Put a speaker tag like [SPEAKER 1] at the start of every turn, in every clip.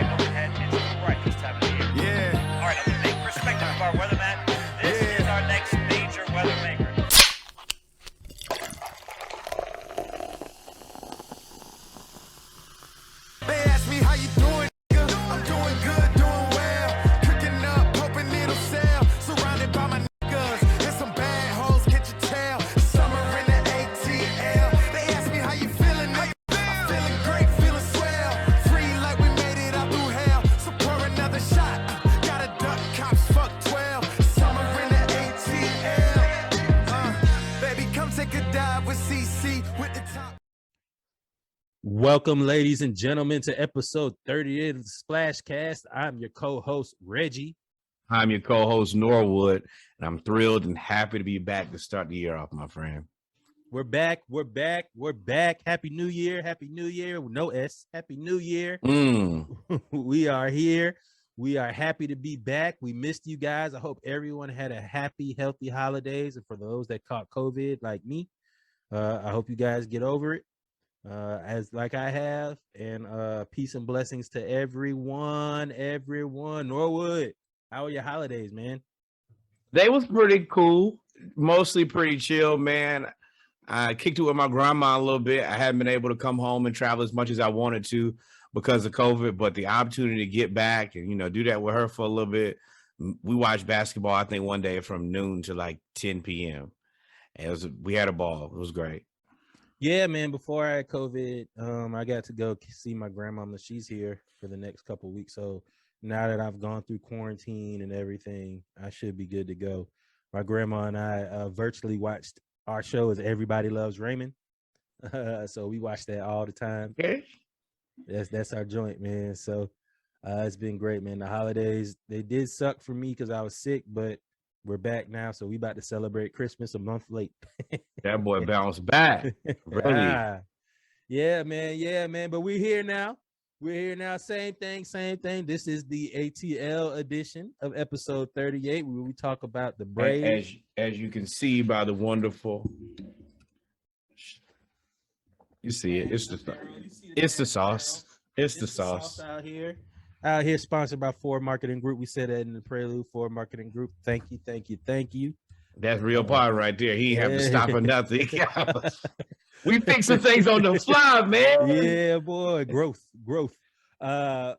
[SPEAKER 1] right overhead. It's right this time of the year.
[SPEAKER 2] Yeah.
[SPEAKER 1] All right, on the big perspective of our weatherman, this is our next major weather maker.
[SPEAKER 2] They ask me how you doing, nigga. I'm doing good, doing well. Cooking up, hoping it'll sell. Surrounded by my niggas. There's some bad hoes, get your tail. Summer in the ATL. They ask me how you feeling, nigga. I'm feeling great, feeling swell. Free like we made it out through hell. So pour another shot. Gotta duck cops, fuck 12. Summer in the ATL. Baby, come take a dive with CC with the top.
[SPEAKER 3] Welcome, ladies and gentlemen, to episode 38 of the Splashcast. I'm your co-host, Reggie.
[SPEAKER 4] I'm your co-host, Norwood, and I'm thrilled and happy to be back to start the year off, my friend.
[SPEAKER 3] We're back. Happy New Year. Happy New Year. No S. Happy New Year. We are here. We are happy to be back. We missed you guys. I hope everyone had a happy, healthy holidays. And for those that caught COVID like me, I hope you guys get over it. As like I have, and peace and blessings to everyone. Norwood, how are your holidays, man?
[SPEAKER 4] They was pretty cool, mostly pretty chill, man. I kicked it with my grandma a little bit. I hadn't been able to come home and travel as much as I wanted to because of COVID, but the opportunity to get back and, do that with her for a little bit. We watched basketball, I think, one day from noon to like 10 p.m. And we had a ball. It was great.
[SPEAKER 3] Yeah, man. Before I had COVID, I got to go see my grandmama. She's here for the next couple of weeks. So now that I've gone through quarantine and everything, I should be good to go. My grandma and I virtually watched our show as Everybody Loves Raymond. So we watch that all the time.
[SPEAKER 4] Okay.
[SPEAKER 3] That's our joint, man. So it's been great, man. The holidays, they did suck for me because I was sick, but we're back now, so we about to celebrate Christmas a month late.
[SPEAKER 4] That boy bounced back. Really?
[SPEAKER 3] Yeah, man. But we're here now. Same thing. This is the ATL edition of episode 38, where we talk about the Braves.
[SPEAKER 4] As you can see by the wonderful, you see it. It's the sauce. It's the sauce
[SPEAKER 3] out here, sponsored by Ford Marketing Group. We said that in the prelude. Ford Marketing Group. Thank you.
[SPEAKER 4] That's real part right there. He ain't have to stop or nothing. We fixing things on the fly, man.
[SPEAKER 3] Yeah, boy, growth. So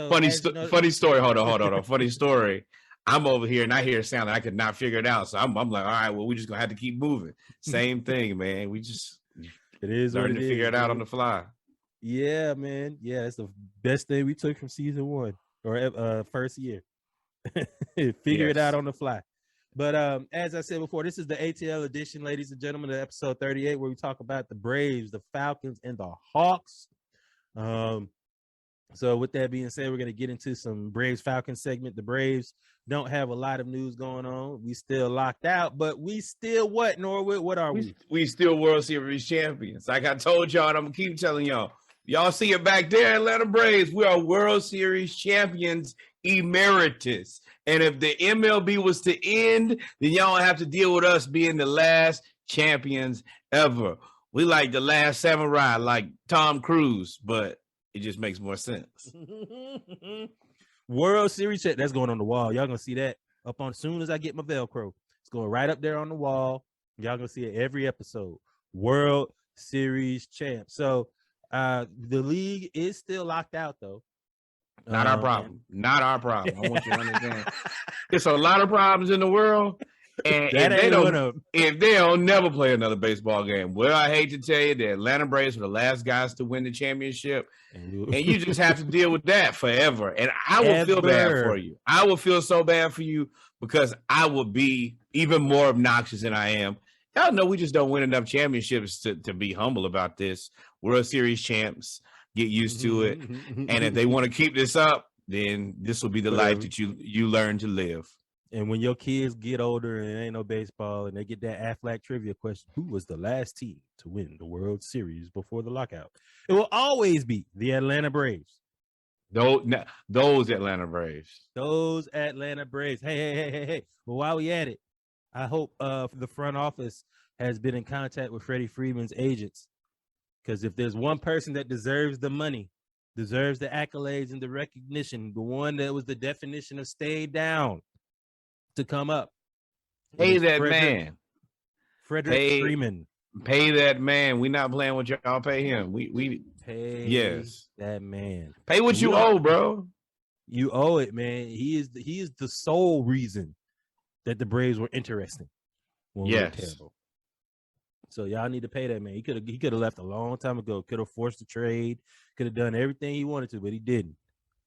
[SPEAKER 4] funny story. Hold on. Funny story. I'm over here and I hear a sound that I could not figure it out. So I'm like, all right, well, we just gonna have to keep moving. Same thing, man. We just learn to figure it out on the fly.
[SPEAKER 3] Yeah, man. Yeah, that's the best thing we took from season one or first year. Figure it out on the fly. But as I said before, this is the ATL edition, ladies and gentlemen, of episode 38, where we talk about the Braves, the Falcons, and the Hawks. So with that being said, we're going to get into some Braves-Falcons segment. The Braves don't have a lot of news going on. We still locked out, but we still what, Norwood? What are we?
[SPEAKER 4] We still World Series champions. Like I told y'all, and I'm going to keep telling y'all. Y'all see it back there, Atlanta Braves. We are World Series champions emeritus. And if the MLB was to end, then y'all don't have to deal with us being the last champions ever. We like the last samurai, like Tom Cruise, but it just makes more sense.
[SPEAKER 3] World Series check. That's going on the wall. Y'all gonna see that up on as soon as I get my Velcro. It's going right up there on the wall. Y'all gonna see it every episode. World Series champ. So the league is still locked out though.
[SPEAKER 4] Not our problem. I want you to understand. There's a lot of problems in the world. And if they don't never play another baseball game, well, I hate to tell you, the Atlanta Braves were the last guys to win the championship. And you just have to deal with that forever. And I will feel bad for you. I will feel so bad for you because I will be even more obnoxious than I am. Y'all know we just don't win enough championships to be humble about this. World Series champs, get used to it. And if they want to keep this up, then this will be the life that you learn to live.
[SPEAKER 3] And when your kids get older and ain't no baseball and they get that Aflac trivia question, who was the last team to win the World Series before the lockout? It will always be the Atlanta Braves.
[SPEAKER 4] Those Atlanta Braves.
[SPEAKER 3] Those Atlanta Braves. Hey. Well, while we at it, I hope the front office has been in contact with Freddie Freeman's agents. Because if there's one person that deserves the money deserves the accolades and the recognition. The one that was the definition of stay down to come up.
[SPEAKER 4] Pay that man.
[SPEAKER 3] Frederick Freeman.
[SPEAKER 4] Pay that man. We not playing with y'all. Pay him. We
[SPEAKER 3] pay that man.
[SPEAKER 4] Pay what you owe, bro.
[SPEAKER 3] You owe it, man. He is the sole reason that the Braves were interesting when we were terrible. So y'all need to pay that man. He could have left a long time ago. Could have forced a trade. Could have done everything he wanted to, but he didn't.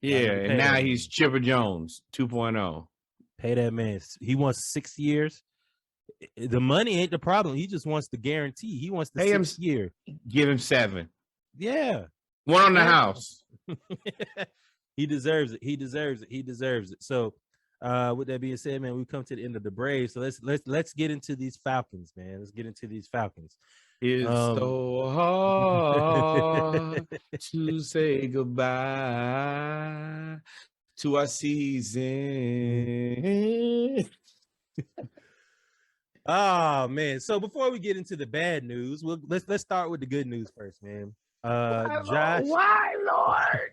[SPEAKER 4] Yeah, and now he's Chipper Jones 2.0.
[SPEAKER 3] Pay that man. He wants 6 years. The money ain't the problem. He just wants the guarantee. He wants the pay 6 year.
[SPEAKER 4] Give him 7.
[SPEAKER 3] Yeah.
[SPEAKER 4] One on the house.
[SPEAKER 3] He deserves it. He deserves it. He deserves it. So with that being said, man, we've come to the end of the Braves. So let's get into these Falcons, man. Let's get into these Falcons.
[SPEAKER 4] It's so hard to say goodbye to our season.
[SPEAKER 3] Oh man. So before we get into the bad news, let's start with the good news first, man. Josh.
[SPEAKER 4] Why, Lord?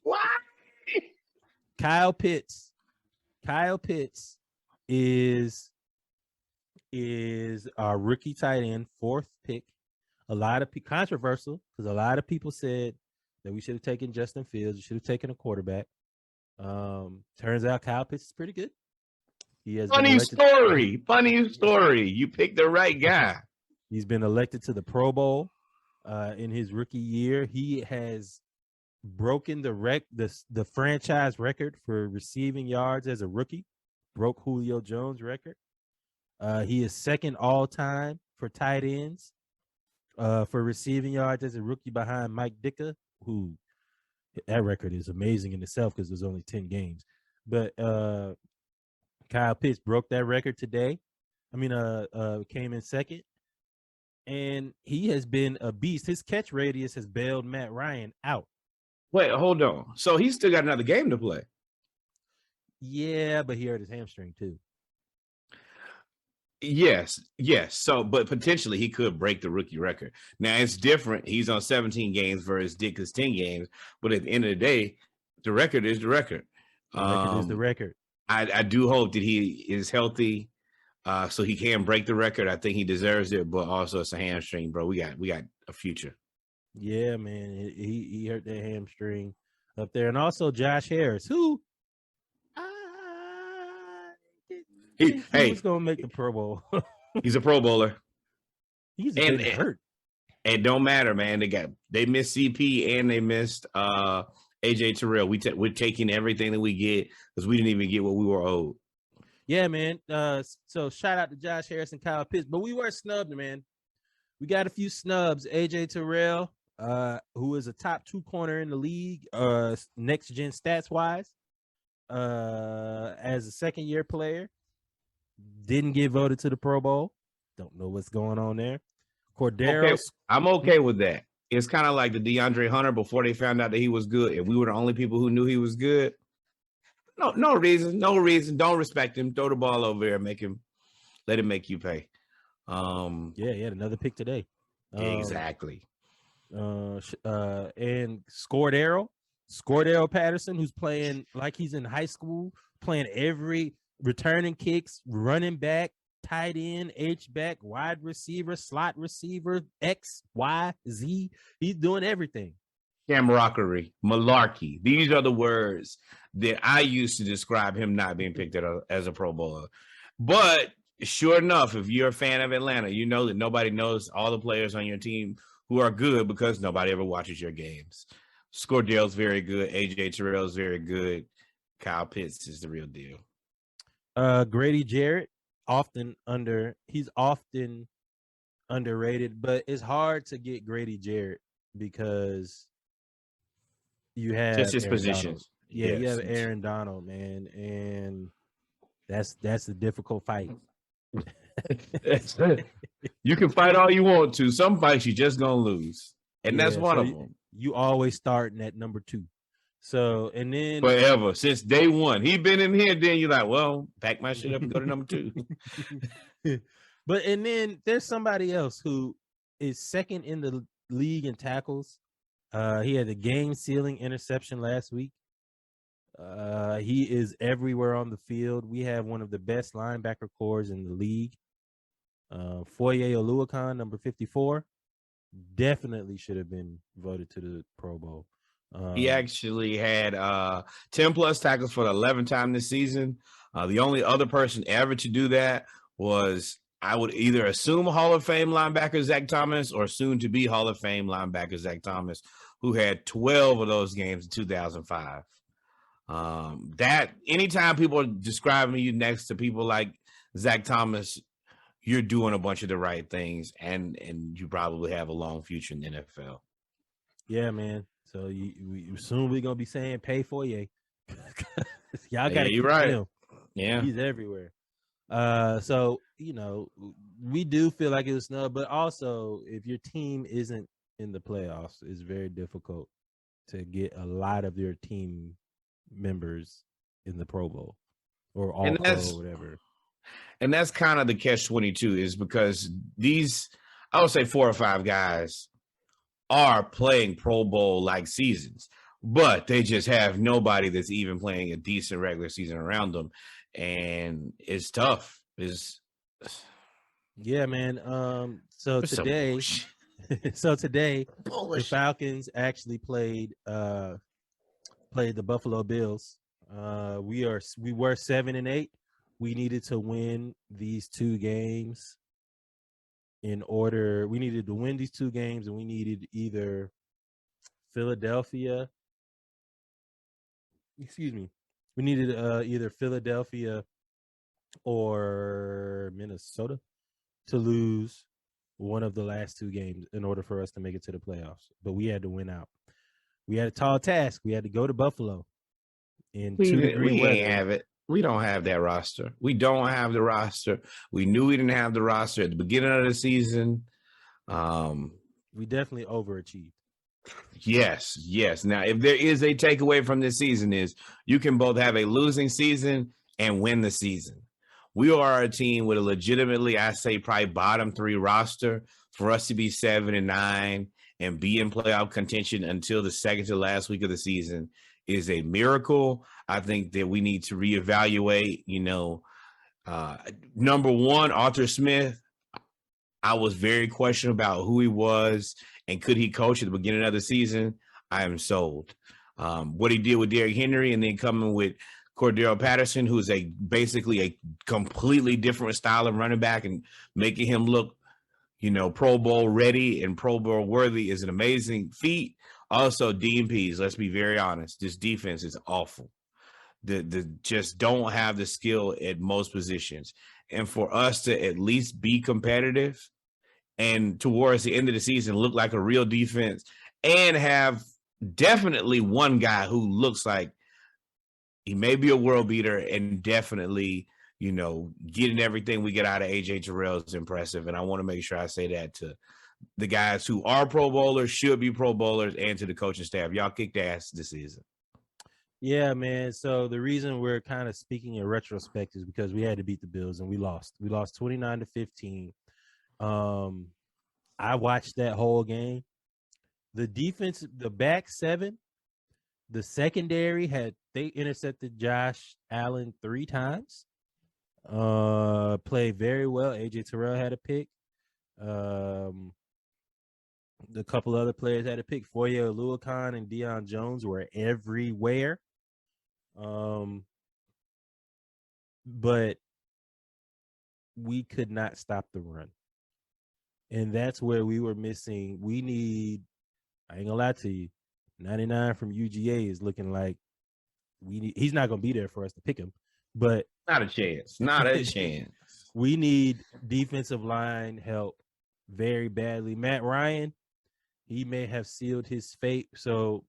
[SPEAKER 4] Why?
[SPEAKER 3] Kyle Pitts is our rookie tight end, 4th pick. A lot of controversial because a lot of people said that we should have taken Justin Fields. You should have taken a quarterback. Turns out Kyle Pitts is pretty good. He has
[SPEAKER 4] funny story. You picked the right guy.
[SPEAKER 3] He's been elected to the Pro Bowl in his rookie year. He has broken the franchise record for receiving yards as a rookie. Broke Julio Jones' record. He is second all time for tight ends for receiving yards as a rookie behind Mike Ditka, who that record is amazing in itself because there's only 10 games. But Kyle Pitts broke that record today. Came in second. And he has been a beast. His catch radius has bailed Matt Ryan out.
[SPEAKER 4] Wait, hold on. So he's still got another game to play.
[SPEAKER 3] Yeah, but he hurt his hamstring too.
[SPEAKER 4] Yes. So, but potentially he could break the rookie record. Now it's different. He's on 17 games versus Dick's 10 games. But at the end of the day, the record is the record.
[SPEAKER 3] The record is the record.
[SPEAKER 4] I do hope that he is healthy, so he can break the record. I think he deserves it, but also it's a hamstring, bro. We got a future.
[SPEAKER 3] Yeah, man. He hurt that hamstring up there, and also Josh Harris, who he was gonna make the Pro Bowl.
[SPEAKER 4] He's a Pro Bowler.
[SPEAKER 3] He's hurt.
[SPEAKER 4] It don't matter, man. They missed CP and they missed AJ Terrell. We're taking everything that we get because we didn't even get what we were owed.
[SPEAKER 3] Yeah, man. So shout out to Josh Harris and Kyle Pitts, but we were snubbed, man. We got a few snubs. AJ Terrell, who is a top 2 corner in the league, next gen stats wise, as a second-year player, didn't get voted to the Pro Bowl. Don't know what's going on there. Cordero,
[SPEAKER 4] okay. I'm okay with that. It's kind of like the DeAndre Hunter before they found out that he was good, and we were the only people who knew he was good. No reason. Don't respect him. Throw the ball over there, let him make you pay.
[SPEAKER 3] Yeah, he had another pick today.
[SPEAKER 4] Exactly.
[SPEAKER 3] And Scordero Patterson, who's playing like he's in high school, playing every returning kicks, running back, tight end, H-back, wide receiver, slot receiver, X, Y, Z. He's doing everything.
[SPEAKER 4] Shamrockery, malarkey. These are the words that I used to describe him not being picked as a Pro Bowler. But sure enough, if you're a fan of Atlanta, you know that nobody knows all the players on your team who are good because nobody ever watches your games. Scordero's very good. AJ Terrell's very good. Kyle Pitts is the real deal.
[SPEAKER 3] Grady Jarrett, he's often underrated, but it's hard to get Grady Jarrett because you have
[SPEAKER 4] just his
[SPEAKER 3] Aaron
[SPEAKER 4] positions.
[SPEAKER 3] Donald. Yeah, yes. You have Aaron Donald, man, and that's a difficult fight.
[SPEAKER 4] You can fight all you want to. Some fights you're just gonna lose, and that's one of them.
[SPEAKER 3] You always starting at number 2. So, and then
[SPEAKER 4] forever since day one, he been in here. Then you're like, well, pack my shit up and go to number 2.
[SPEAKER 3] And then there's somebody else who is second in the league in tackles, He had the game-sealing interception last week. He is everywhere on the field. We have one of the best linebacker cores in the league. Foye Oluokun, number 54, definitely should have been voted to the Pro Bowl.
[SPEAKER 4] He actually had 10 plus tackles for the 11th time this season. The only other person ever to do that was, I would either assume, Hall of Fame linebacker Zach Thomas or soon to be Hall of Fame linebacker Zach Thomas, who had 12 of those games in 2005. That anytime people are describing you next to people like Zach Thomas, you're doing a bunch of the right things, and you probably have a long future in the NFL.
[SPEAKER 3] Yeah, man. So soon we're gonna be saying pay Foye. Y'all got to keep him.
[SPEAKER 4] Yeah,
[SPEAKER 3] he's everywhere. So we do feel like it was snub, but also if your team isn't in the playoffs, it's very difficult to get a lot of your team members in the Pro Bowl or All Pro or whatever.
[SPEAKER 4] And that's kind of the catch-22, is because these, I would say 4 or 5 guys are playing Pro Bowl like seasons, but they just have nobody that's even playing a decent regular season around them. And it's tough.
[SPEAKER 3] Yeah, man. So today, the Falcons actually played the Buffalo Bills. We were 7-8. We needed to win these 2 games we needed to win these 2 games, and we needed either Philadelphia. We needed either Philadelphia or Minnesota to lose one of the last 2 games in order for us to make it to the playoffs. But we had to win out. We had a tall task. We had to go to Buffalo in 2-degree weather.
[SPEAKER 4] Ain't have it. We don't have that roster. We don't have the roster. We knew we didn't have the roster at the beginning of the season.
[SPEAKER 3] We definitely overachieved.
[SPEAKER 4] Yes. Now, if there is a takeaway from this season, is you can both have a losing season and win the season. We are a team with a legitimately, I say, probably bottom 3 roster. For us to be 7-9 and be in playoff contention until the second to last week of the season is a miracle. I think that we need to reevaluate, number one, Arthur Smith. I was very questionable about who he was and could he coach at the beginning of the season. I am sold. What he did with Derrick Henry and then coming with Cordero Patterson, who is basically a completely different style of running back, and making him look, Pro Bowl ready and Pro Bowl worthy is an amazing feat. Also, DMPs, let's be very honest, this defense is awful. The just don't have the skill at most positions. And for us to at least be competitive and towards the end of the season look like a real defense and have definitely one guy who looks like he may be a world beater and definitely, getting everything we get out of AJ Terrell is impressive. And I want to make sure I say that to the guys who are Pro Bowlers, should be Pro Bowlers, and to the coaching staff. Y'all kicked ass this season.
[SPEAKER 3] Yeah, man. So the reason we're kind of speaking in retrospect is because we had to beat the Bills and we lost. We lost 29-15. I watched that whole game. The defense, the back 7, the secondary they intercepted Josh Allen 3 times. Played very well. AJ Terrell had a pick. The couple other players had a pick. Foye Oluokun and Deion Jones were everywhere. But we could not stop the run. And that's where we were missing. We need, I ain't gonna lie to you, 99 from UGA is looking like he's not gonna be there for us to pick him. But
[SPEAKER 4] not a chance.
[SPEAKER 3] We need defensive line help very badly. Matt Ryan, he may have sealed his fate. So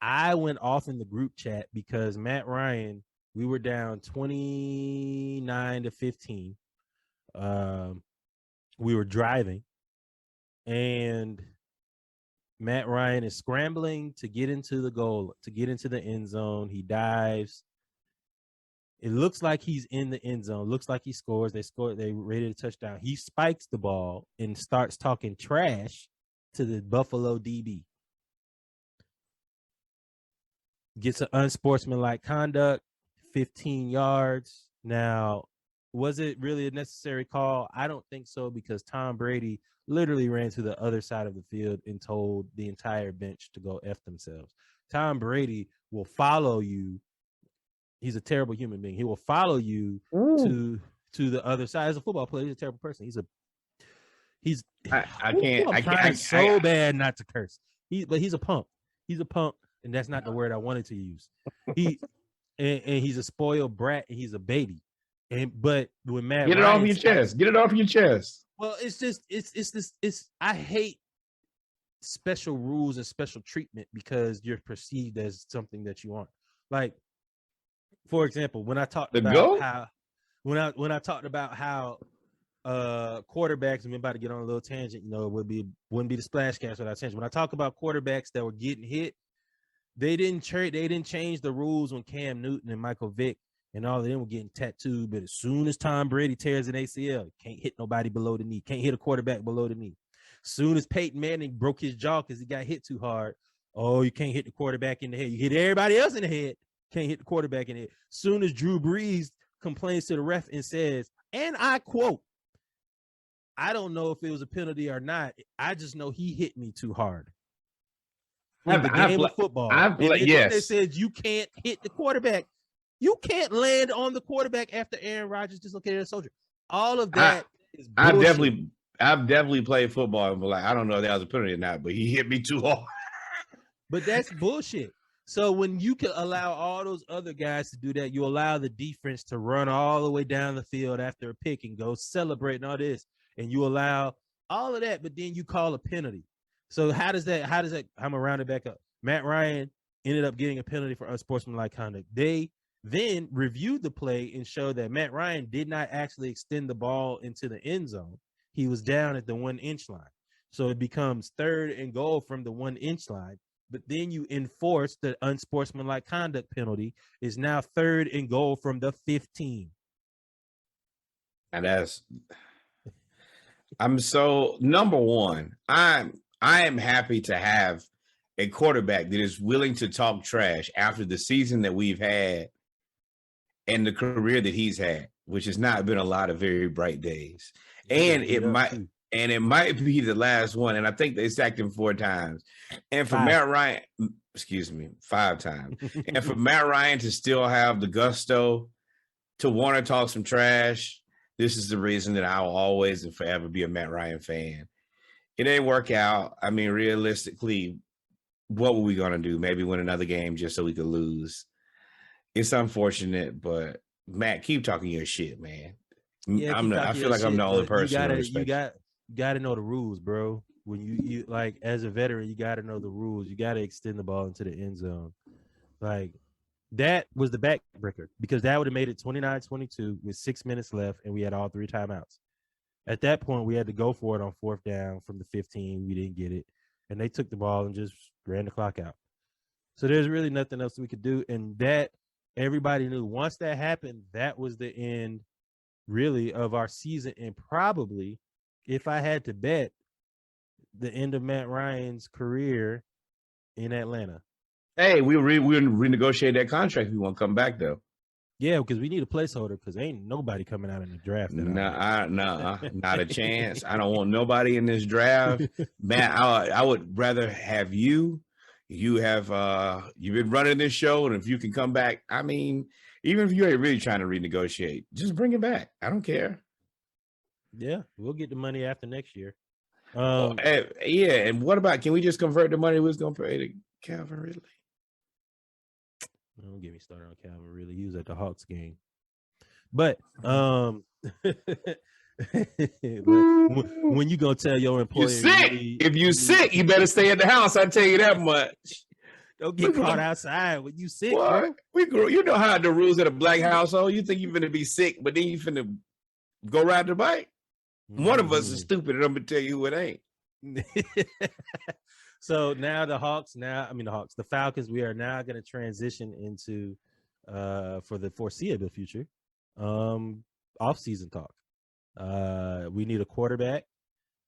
[SPEAKER 3] I went off in the group chat because Matt Ryan, we were down 29-15. We were driving, and Matt Ryan is scrambling to get into the goal, to get into the end zone. He dives. It looks like he's in the end zone. Looks like he scores. They scored. They rated a touchdown. He spikes the ball and starts talking trash to the Buffalo DB. gets an unsportsmanlike conduct, 15 yards. Now, was it really a necessary call? I don't think so, because Tom Brady literally ran to the other side of the field and told the entire bench to go F themselves. Tom Brady will follow you. He's a terrible human being. He will follow you to the other side. As a football player, he's a terrible person. I'm trying so bad not to curse. But he's a punk. He's a punk, and that's not the word I wanted to use. And he's a spoiled brat, and he's a baby. But when Matt
[SPEAKER 4] get it off your chest. Get it off your chest.
[SPEAKER 3] Well, I hate special rules and special treatment because you're perceived as something that you aren't. Like, for example, when I talked about how quarterbacks, and we're about to get on a little tangent, wouldn't be the splash cast without tangent. When I talk about quarterbacks that were getting hit, they didn't change the rules when Cam Newton and Michael Vick and all of them were getting tattooed. But as soon as Tom Brady tears an ACL, can't hit nobody below the knee, can't hit a quarterback below the knee. As soon as Peyton Manning broke his jaw because he got hit too hard, you can't hit the quarterback in the head. You hit everybody else in the head, can't hit the quarterback in the head. As soon as Drew Brees complains to the ref and says, and I quote, I don't know if it was a penalty or not. I just know he hit me too hard. In the game of football. They said you can't hit the quarterback. You can't land on the quarterback after Aaron Rodgers dislocated a soldier. All of that is bullshit.
[SPEAKER 4] I've definitely played football, but I don't know if that was a penalty or not, but he hit me too hard.
[SPEAKER 3] But that's bullshit. So when you can allow all those other guys to do that, you allow the defense to run all the way down the field after a pick and go celebrate and all this, and you allow all of that, but then you call a penalty. So how does that, I'm gonna round it back up. Matt Ryan ended up getting a penalty for unsportsmanlike conduct. They then reviewed the play and showed that Matt Ryan did not actually extend the ball into the end zone. He was down at the 1-inch line. So it becomes 3rd and goal from the 1-inch line. But then you enforce the unsportsmanlike conduct penalty is now 3rd and goal from the 15.
[SPEAKER 4] And number one, I am happy to have a quarterback that is willing to talk trash after the season that we've had and the career that he's had, which has not been a lot of very bright days. And it might be the last one. And I think they sacked him 4 times. And for Matt Ryan, 5 times. And for Matt Ryan to still have the gusto to want to talk some trash, this is the reason that I will always and forever be a Matt Ryan fan. It ain't work out. I mean, realistically, what were we going to do? Maybe win another game just so we could lose. It's unfortunate, but Matt, keep talking your shit, man.
[SPEAKER 3] Yeah,
[SPEAKER 4] I feel like I'm the only person.
[SPEAKER 3] You got to know the rules, bro. When you like, as a veteran, you got to know the rules. You got to extend the ball into the end zone. Like, that was the backbreaker, because that would have made it 29-22 with 6 minutes left, and we had all 3 timeouts. At that point, we had to go for it on 4th down from the 15. We didn't get it, and they took the ball and just ran the clock out. So there's really nothing else we could do, and that everybody knew once that happened, that was the end, really, of our season, and probably, if I had to bet, the end of Matt Ryan's career in Atlanta.
[SPEAKER 4] Hey, we renegotiate that contract if we want to come back, though.
[SPEAKER 3] Yeah, because we need a placeholder, because ain't nobody coming out in the draft.
[SPEAKER 4] Nah, not a chance. I don't want nobody in this draft. Man, I would rather have you. You have you've been running this show, and if you can come back, I mean, even if you ain't really trying to renegotiate, just bring it back. I don't care.
[SPEAKER 3] Yeah, we'll get the money after next year.
[SPEAKER 4] And what about, can we just convert the money we was gonna pay to Calvin Ridley?
[SPEAKER 3] Don't get me started on Calvin Ridley. He was at the Hawks game. But when you gonna tell your employer,
[SPEAKER 4] if you sick, you better stay at the house. I tell you that much.
[SPEAKER 3] Don't get caught outside when you sick. Bro.
[SPEAKER 4] We grew. You know how the rules at a black household. You think you're gonna be sick, but then you finna go ride the bike. Mm-hmm. One of us is stupid, and I'm gonna tell you who it ain't.
[SPEAKER 3] So now the Falcons, we are now going to transition into, for the foreseeable future, off-season talk. We need a quarterback.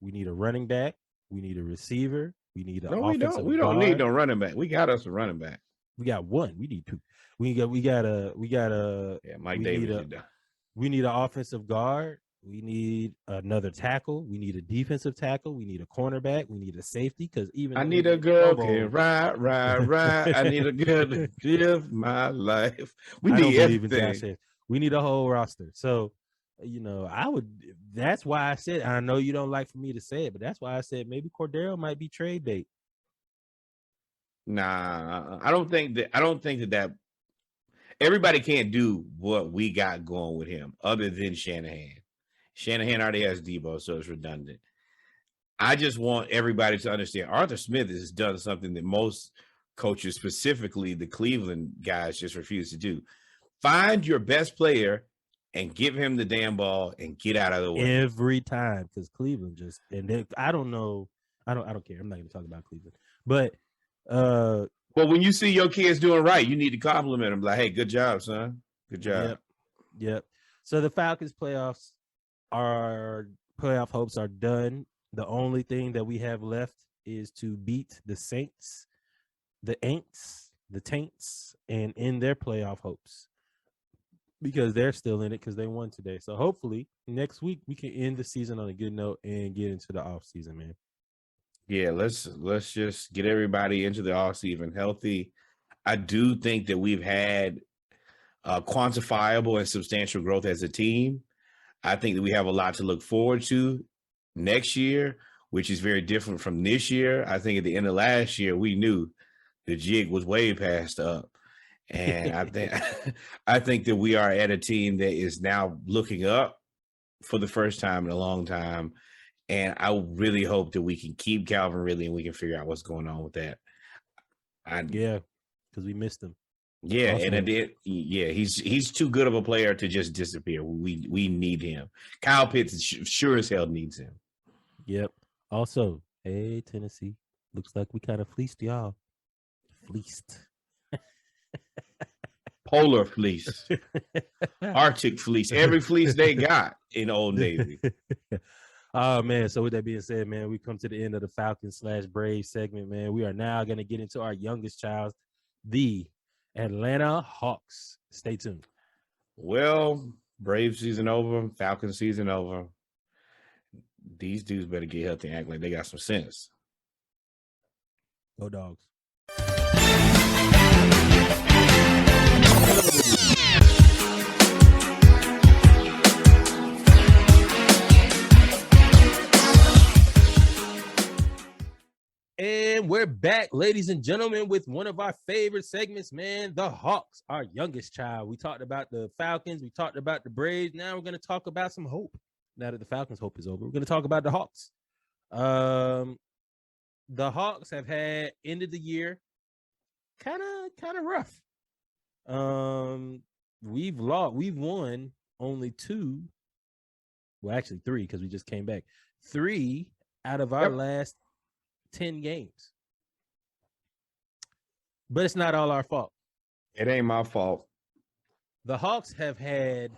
[SPEAKER 3] We need a running back. We need a receiver. We need an offensive guard.
[SPEAKER 4] We don't need no running back. We got us a running back.
[SPEAKER 3] We got one. We need two. We got
[SPEAKER 4] Mike
[SPEAKER 3] we
[SPEAKER 4] Davis
[SPEAKER 3] need
[SPEAKER 4] is done.
[SPEAKER 3] we need an offensive guard. We need another tackle. We need a defensive tackle. We need a cornerback. We need a safety because even
[SPEAKER 4] I
[SPEAKER 3] though
[SPEAKER 4] need
[SPEAKER 3] we
[SPEAKER 4] a
[SPEAKER 3] made
[SPEAKER 4] girl
[SPEAKER 3] Pro
[SPEAKER 4] can
[SPEAKER 3] Bowl,
[SPEAKER 4] ride. I need a girl to live my life. We
[SPEAKER 3] I don't
[SPEAKER 4] need
[SPEAKER 3] believe in Josh
[SPEAKER 4] everything.
[SPEAKER 3] Hayes. We need a whole roster. So, I would. That's why I said. I know you don't like for me to say it, but that's why I said maybe Cordero might be trade bait.
[SPEAKER 4] Nah, I don't think that everybody can't do what we got going with him other than Shanahan. Shanahan already has Debo, so it's redundant. I just want everybody to understand Arthur Smith has done something that most coaches, specifically the Cleveland guys, just refuse to do. Find your best player and give him the damn ball and get out of the way.
[SPEAKER 3] Every time, because Cleveland just I don't know. I don't care. I'm not going to talk about Cleveland. But
[SPEAKER 4] well, when you see your kids doing right, you need to compliment them. Like, hey, good job, son. Good job.
[SPEAKER 3] Yep. So the Falcons playoff hopes are done. The only thing that we have left is to beat the Saints, the Aints, the Taints, and end their playoff hopes because they're still in it because they won today. So hopefully next week we can end the season on a good note and get into the off season, man.
[SPEAKER 4] Yeah, let's just get everybody into the off season healthy. I do think that we've had quantifiable and substantial growth as a team. I think that we have a lot to look forward to next year, which is very different from this year. I think at the end of last year, we knew the jig was way past up. And I think that we are at a team that is now looking up for the first time in a long time. And I really hope that we can keep Calvin Ridley and we can figure out what's going on with that.
[SPEAKER 3] Yeah, because we missed him.
[SPEAKER 4] Yeah, also, and he's too good of a player to just disappear. We need him. Kyle Pitts sure as hell needs him.
[SPEAKER 3] Yep. Also, hey Tennessee, looks like we kind of fleeced y'all. Fleeced.
[SPEAKER 4] Polar fleece, Arctic fleece, every fleece they got in Old Navy.
[SPEAKER 3] Oh man! So with that being said, man, we come to the end of the Falcons/Braves segment, man. We are now going to get into our youngest child, the Atlanta Hawks. Stay tuned.
[SPEAKER 4] Well, Braves season over, Falcons season over. These dudes better get healthy and act like they got some sense.
[SPEAKER 3] Go Dogs. And we're back, ladies and gentlemen, with one of our favorite segments, man, the Hawks, our youngest child. We talked about the Falcons. We talked about the Braves. Now we're going to talk about some hope. Now that the Falcons' hope is over, we're going to talk about the Hawks. The Hawks have had ended the year kind of rough. We've won only 2. Well, actually 3 because we just came back. 3 out of our last 10 games. But it's not all our fault.
[SPEAKER 4] It ain't my fault.
[SPEAKER 3] The Hawks have had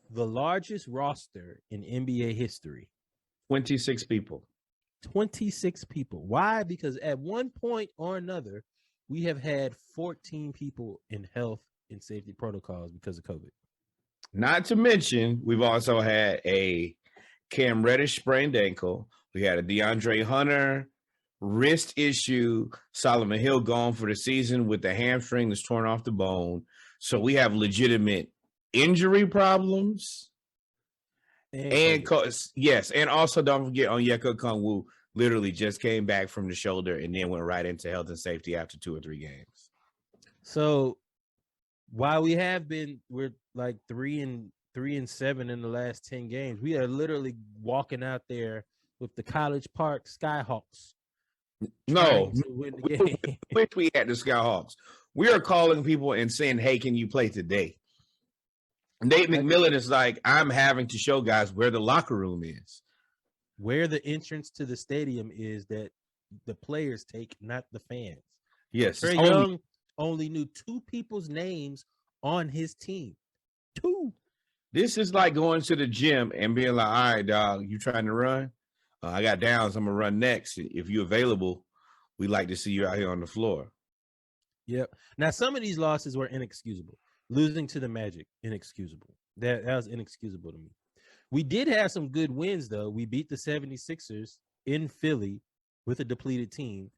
[SPEAKER 3] the largest roster in NBA history.
[SPEAKER 4] 26 people.
[SPEAKER 3] 26 people. Why? Because at one point or another, we have had 14 people in health and safety protocols because of COVID.
[SPEAKER 4] Not to mention, we've also had a Cam Reddish sprained ankle. We had a DeAndre Hunter wrist issue. Solomon Hill gone for the season with the hamstring that's torn off the bone. So we have legitimate injury problems. And also don't forget Onyeka Okongwu literally just came back from the shoulder and then went right into health and safety after 2 or 3 games.
[SPEAKER 3] So while we're like 3-7 in the last 10 games, we are literally walking out there with the College Park Skyhawks.
[SPEAKER 4] No, wish we had the Skyhawks. We are calling people and saying, "Hey, can you play today?" Nate McMillan is like, I'm having to show guys where the locker room is.
[SPEAKER 3] Where the entrance to the stadium is that the players take, not the fans.
[SPEAKER 4] Yes.
[SPEAKER 3] Trae Young only knew 2 people's names on his team. 2.
[SPEAKER 4] This is like going to the gym and being like, all right, dog, you trying to run? I got downs. I'm going to run next. If you're available, we'd like to see you out here on the floor.
[SPEAKER 3] Yep. Now some of these losses were inexcusable. Losing to the Magic, inexcusable. That was inexcusable to me. We did have some good wins, though. We beat the 76ers in Philly with a depleted team.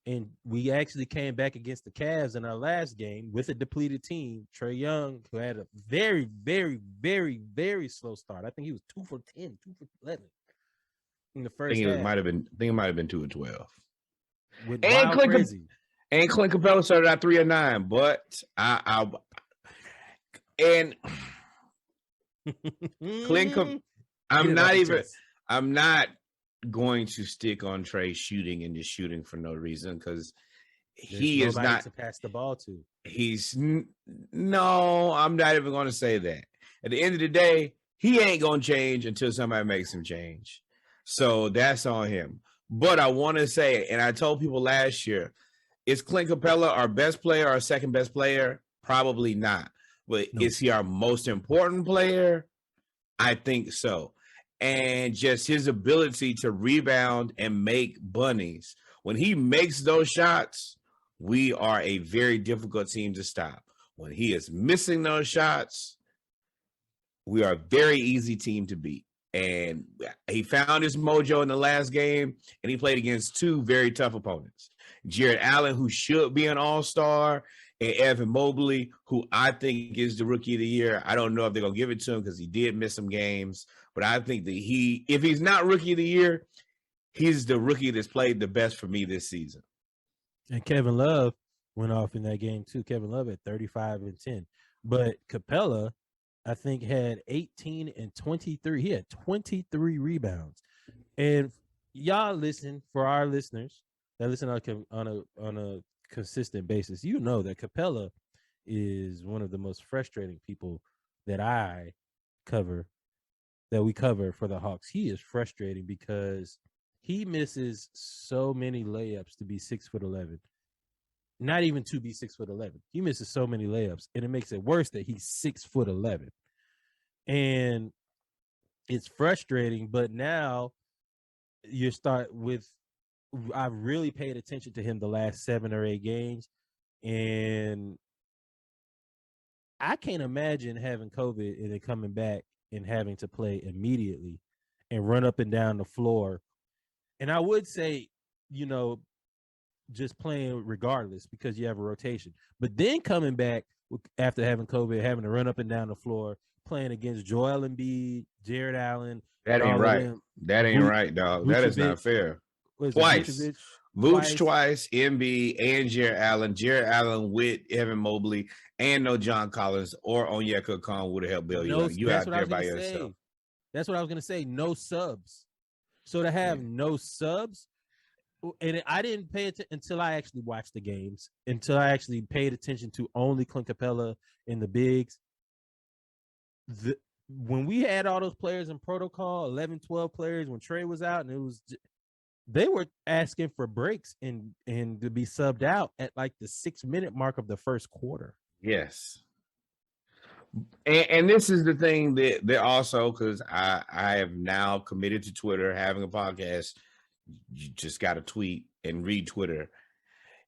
[SPEAKER 3] And we actually came back against the Cavs in our last game with a depleted team. Trae Young, who had a very, very, very, very slow start. I think he was 2 for 10, 2 for 11 in the first half.
[SPEAKER 4] I think it might have been 2 of 12.
[SPEAKER 3] With wild crazy.
[SPEAKER 4] And Clint Capella started at 3 of 9, but Clint, I'm not going to stick on Trae shooting and just shooting for no reason because he is not
[SPEAKER 3] to pass the ball to.
[SPEAKER 4] No, I'm not even going to say that. At the end of the day, he ain't going to change until somebody makes him change. So that's on him. But I want to say, and I told people last year, is Clint Capella our best player, our second best player? Probably not. But is he our most important player? I think so. And just his ability to rebound and make bunnies. When he makes those shots, we are a very difficult team to stop. When he is missing those shots, we are a very easy team to beat. And he found his mojo in the last game, and he played against 2 very tough opponents. Jared Allen, who should be an all-star, and Evan Mobley, who I think is the rookie of the year. I don't know if they're going to give it to him because he did miss some games. But I think that if he's not rookie of the year, he's the rookie that's played the best for me this season.
[SPEAKER 3] And Kevin Love went off in that game too. Kevin Love at 35 and 10. But Capella, I think, had 18 and 23. He had 23 rebounds. And y'all listen, for our listeners that listen on a consistent basis, you know that Capella is one of the most frustrating people that we cover for the Hawks. He is frustrating because he misses so many layups to be 6'11". Not even to be 6'11". He misses so many layups, and it makes it worse that he's 6'11". And it's frustrating, but now you start with, I've really paid attention to him the last 7 or 8 games, and I can't imagine having COVID and then coming back and having to play immediately and run up and down the floor. And I would say, just playing regardless because you have a rotation. But then coming back after having COVID, having to run up and down the floor, playing against Joel Embiid, Jared Allen.
[SPEAKER 4] That ain't right. That ain't right, dog. That is not fair. Twice. Vooch twice, Embiid, and Jared Allen. Jared Allen with Evan Mobley and no John Collins or Onyeka Okongwu would have helped bail you out. You out there by yourself.
[SPEAKER 3] That's what I was going to say. No subs. So to have no subs, and I didn't pay attention until I actually watched the games, until I actually paid attention to only Clint Capella and the bigs. When we had all those players in protocol, 11, 12 players, when Trae was out, and they were asking for breaks and to be subbed out at like the 6-minute mark of the first quarter.
[SPEAKER 4] Yes. And this is the thing that also, because I have now committed to Twitter, having a podcast. You just got to tweet and read Twitter.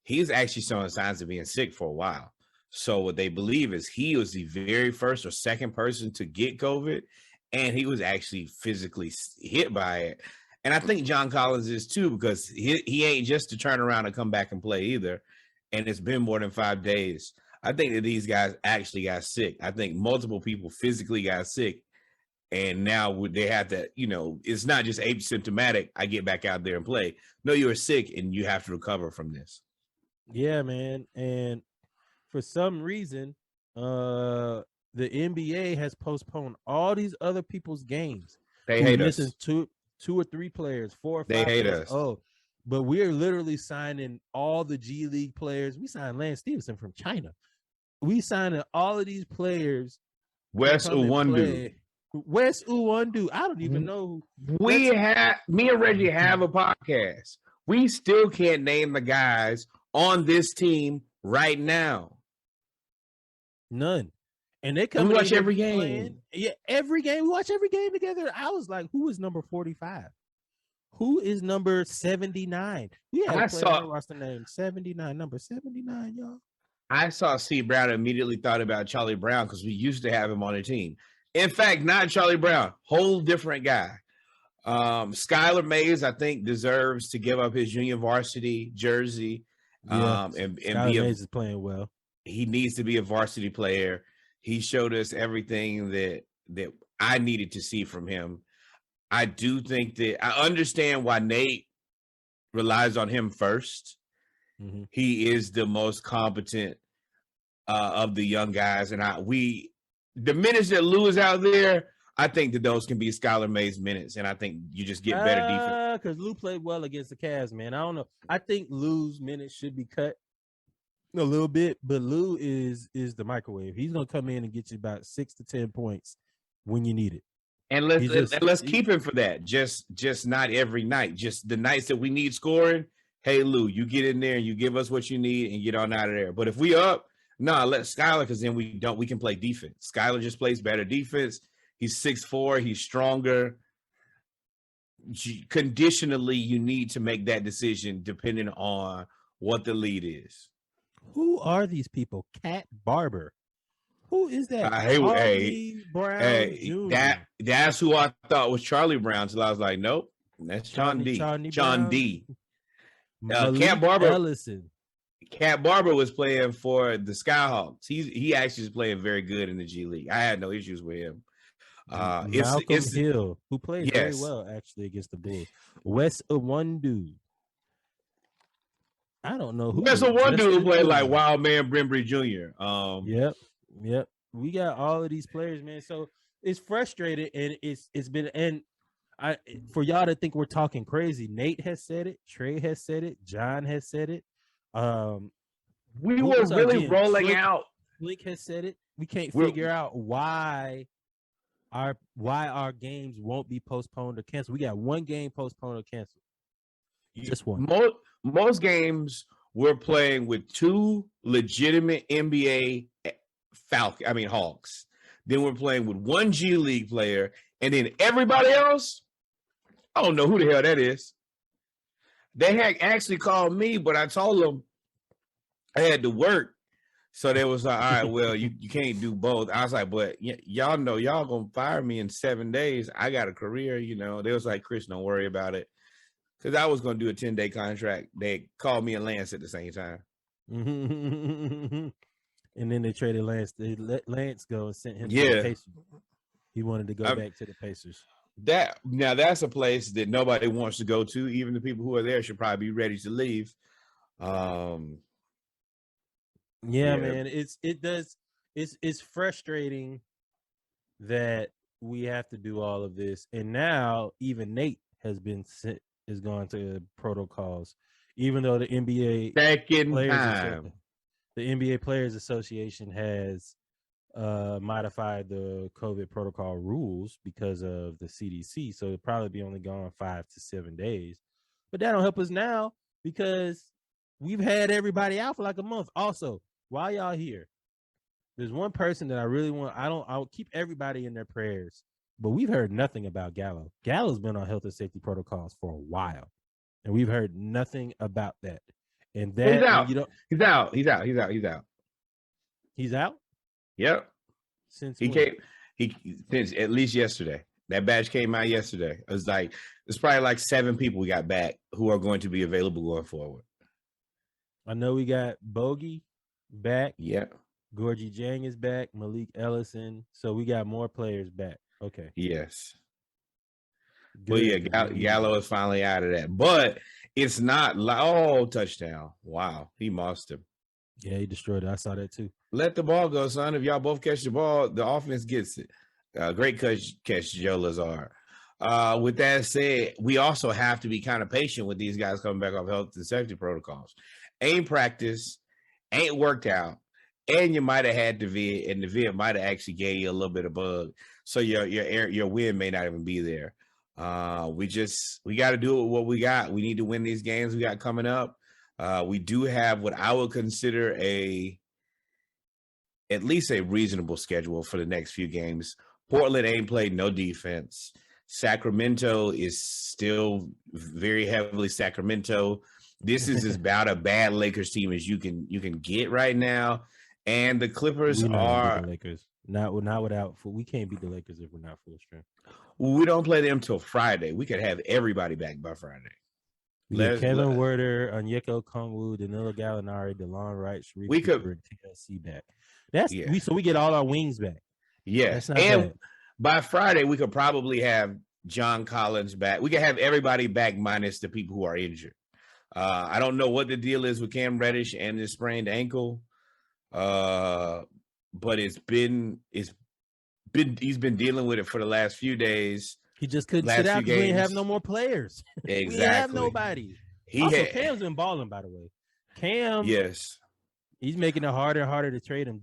[SPEAKER 4] He's actually showing signs of being sick for a while. So what they believe is he was the very first or second person to get COVID, and he was actually physically hit by it. And I think John Collins is too, because he ain't just to turn around and come back and play either. And it's been more than 5 days. I think that these guys actually got sick. I think multiple people physically got sick. And now they have to, it's not just asymptomatic. I get back out there and play. No, you're sick and you have to recover from this. Yeah, man. And for some reason, the NBA has postponed all these other people's games. They hate us.
[SPEAKER 3] Two or three players, 4 or 5.
[SPEAKER 4] They hate us.
[SPEAKER 3] Oh, but we're literally signing all the G League players. We signed Lance Stevenson from China. We signed all of these players.
[SPEAKER 4] Wes Uwundu.
[SPEAKER 3] I don't even know.
[SPEAKER 4] Me and Reggie have a podcast. We still can't name the guys on this team right now.
[SPEAKER 3] None. And they come.
[SPEAKER 4] We watch every game.
[SPEAKER 3] Playing. Yeah, every game. We watch every game together. I was like, who is number 45? Who is number 79? We had a player roster name 79, number 79, y'all.
[SPEAKER 4] I saw C. Brown and immediately thought about Charlie Brown because we used to have him on the team. In fact, not Charlie Brown, whole different guy. Skylar Mays, I think, deserves to give up his junior varsity jersey. And
[SPEAKER 3] Skylar Mays is playing well.
[SPEAKER 4] He needs to be a varsity player. He showed us everything that I needed to see from him. I do think that I understand why Nate relies on him first. Mm-hmm. He is the most competent of the young guys, and the minutes that Lou is out there, I think that those can be Skylar Mays minutes, and I think you just get better defense.
[SPEAKER 3] Because Lou played well against the Cavs, man. I don't know. I think Lou's minutes should be cut a little bit, but Lou is the microwave. He's gonna come in and get you about 6 to 10 points when you need it.
[SPEAKER 4] And let's keep him for that. Just not every night. Just the nights that we need scoring. Hey Lou, you get in there and you give us what you need and get on out of there. But if we up, let Skylar, because then we can play defense. Skylar just plays better defense. He's 6'4", he's stronger. Conditionally, you need to make that decision depending on what the lead is.
[SPEAKER 3] Who are these people? Cat Barber. Who is that?
[SPEAKER 4] Brown Jr. That's who I thought was Charlie Brown until I was like, nope, that's John D. John D. Cat Barber.
[SPEAKER 3] Ellison.
[SPEAKER 4] Cat Barber was playing for the Skyhawks. He actually is playing very good in the G League. I had no issues with him.
[SPEAKER 3] Malcolm Hill, who played very well actually against the Bulls. Wes Iwundu. I don't know who.
[SPEAKER 4] Wes Iwundu who played like Wild Man Brimbury Jr.
[SPEAKER 3] Yep. We got all of these players, man. So it's frustrating, and it's been, and for y'all to think we're talking crazy. Nate has said it. Trey has said it. John has said it.
[SPEAKER 4] We were really rolling out.
[SPEAKER 3] Blink has said it. We can't figure out why our games won't be postponed or canceled. We got one game postponed or canceled. Just one.
[SPEAKER 4] Most games we're playing with two legitimate NBA Hawks. Then we're playing with one G League player, and then everybody else, I don't know who the hell that is. They had actually called me, but I told them I had to work. So they was like, all right, well, you can't do both. I was like, but y'all know y'all gonna fire me in 7 days. I got a career, They was like, Chris, don't worry about it. Because I was gonna do a 10-day contract. They called me and Lance at the same time.
[SPEAKER 3] And then they traded Lance. They let Lance go and sent him to the Pacers. He wanted to go back to the Pacers.
[SPEAKER 4] That's a place that nobody wants to go to. Even the people who are there should probably be ready to leave.
[SPEAKER 3] Man, it's frustrating that we have to do all of this, and now even Nate has gone to protocols, even though the NBA the NBA Players Association has modified the COVID protocol rules because of the CDC, so it'll probably be only gone 5 to 7 days. But that don't help us now because we've had everybody out for like a month. Also, while y'all here, there's one person that I really want. I'll keep everybody in their prayers, but we've heard nothing about Gallo. Gallo's been on health and safety protocols for a while, and we've heard nothing about that. And that
[SPEAKER 4] he's out. He's out.
[SPEAKER 3] He's out.
[SPEAKER 4] Yep.
[SPEAKER 3] Since
[SPEAKER 4] since at least yesterday. That badge came out yesterday. It's probably like 7 people we got back who are going to be available going forward.
[SPEAKER 3] I know we got Bogey back.
[SPEAKER 4] Yeah.
[SPEAKER 3] Gorgie Jang is back. Malik Ellison. So we got more players back. Okay.
[SPEAKER 4] Yes. Well, Gallo is finally out of that. But it's not touchdown. Wow. He mossed him.
[SPEAKER 3] Yeah, he destroyed it. I saw that too.
[SPEAKER 4] Let the ball go, son. If y'all both catch the ball, the offense gets it. Great catch, Joe Lazar. With that said, we also have to be kind of patient with these guys coming back off health and safety protocols. Ain't practice, ain't worked out, and you might have had the vid, and the vid might have actually gave you a little bit of bug. So your win may not even be there. We got to do it with what we got. We need to win these games we got coming up. We do have what I would consider at least a reasonable schedule for the next few games. Portland ain't played no defense. Sacramento is still very heavily Sacramento. This is about a bad Lakers team as you can get right now. And the Clippers are
[SPEAKER 3] the Lakers. Not without. We can't beat the Lakers if we're not full strength.
[SPEAKER 4] We don't play them till Friday. We could have everybody back by Friday.
[SPEAKER 3] We get Kevin Werder, Onyeka Okongwu, Danilo Gallinari, DeLon Wright, Sharif Cooper, and TLC back. So we get all our wings back.
[SPEAKER 4] Yes, and
[SPEAKER 3] bad.
[SPEAKER 4] By Friday we could probably have John Collins back. We could have everybody back minus the people who are injured. I don't know what the deal is with Cam Reddish and his sprained ankle, but he's been dealing with it for the last few days.
[SPEAKER 3] He just couldn't sit out because we didn't have no more players.
[SPEAKER 4] Exactly.
[SPEAKER 3] We didn't have nobody. Cam's been balling, by the way. Cam,
[SPEAKER 4] yes,
[SPEAKER 3] he's making it harder and harder to trade him.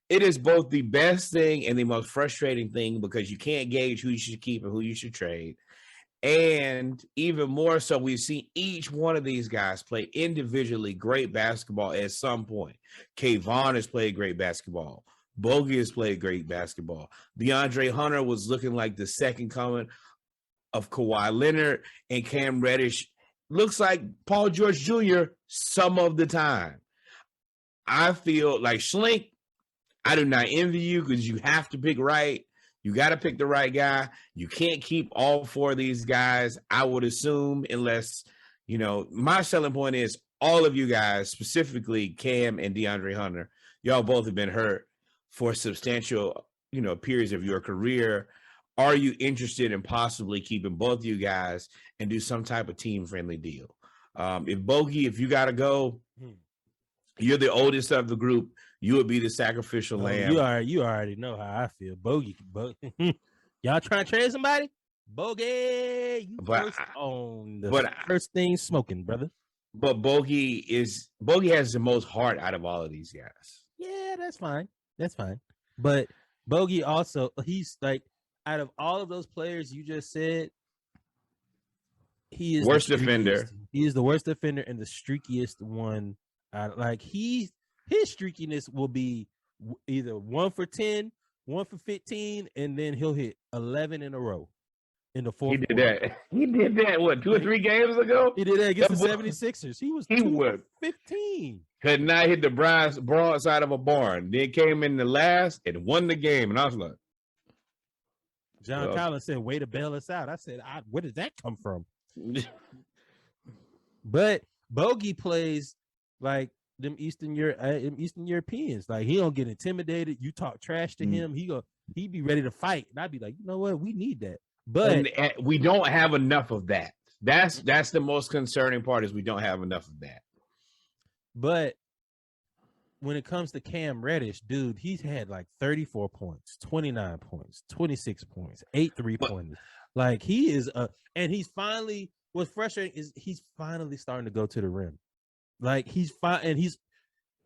[SPEAKER 4] It is both the best thing and the most frustrating thing because you can't gauge who you should keep and who you should trade. And even more so, we've seen each one of these guys play individually great basketball at some point. Kayvon has played great basketball. Bogey has played great basketball. DeAndre Hunter was looking like the second coming of Kawhi Leonard, and Cam Reddish looks like Paul George Jr. some of the time. I feel like Schlink, I do not envy you because you have to pick right. You got to pick the right guy. You can't keep all four of these guys, I would assume, unless, my selling point is all of you guys, specifically Cam and DeAndre Hunter, y'all both have been hurt for substantial, periods of your career. Are you interested in possibly keeping both of you guys and do some type of team-friendly deal? If you got to go, you're the oldest of the group. You would be the sacrificial lamb.
[SPEAKER 3] You already know how I feel. Bogey. Y'all trying to trade somebody? Bogey, first thing smoking, brother.
[SPEAKER 4] But Bogey has the most heart out of all of these guys.
[SPEAKER 3] Yeah, that's fine. But Bogey also, he's like, out of all of those players you just said, he is
[SPEAKER 4] worst defender.
[SPEAKER 3] He is the worst defender and the streakiest one. His streakiness will be either 1 for 10, 1 for 15, and then he'll hit 11 in a row in the fourth.
[SPEAKER 4] He did that. What, 2 or 3 games ago?
[SPEAKER 3] He did that against the 76ers. He was 15.
[SPEAKER 4] Could not hit the broadside of a barn. Then came in the last and won the game, and I was like,
[SPEAKER 3] John Collins said, "Way to bail us out." I said, "Where did that come from?" But Bogey plays like them Eastern Europeans. Like, he don't get intimidated. You talk trash to him, he be ready to fight. And I'd be like, you know what? We need that. But
[SPEAKER 4] we don't have enough of that. That's the most concerning part, is we don't have enough of that.
[SPEAKER 3] But when it comes to Cam Reddish, dude, he's had like 34 points, 29 points, 26 points, 8 3-pointers. Like, he is and he's finally, what's frustrating is he's finally starting to go to the rim. Like, he's fine, and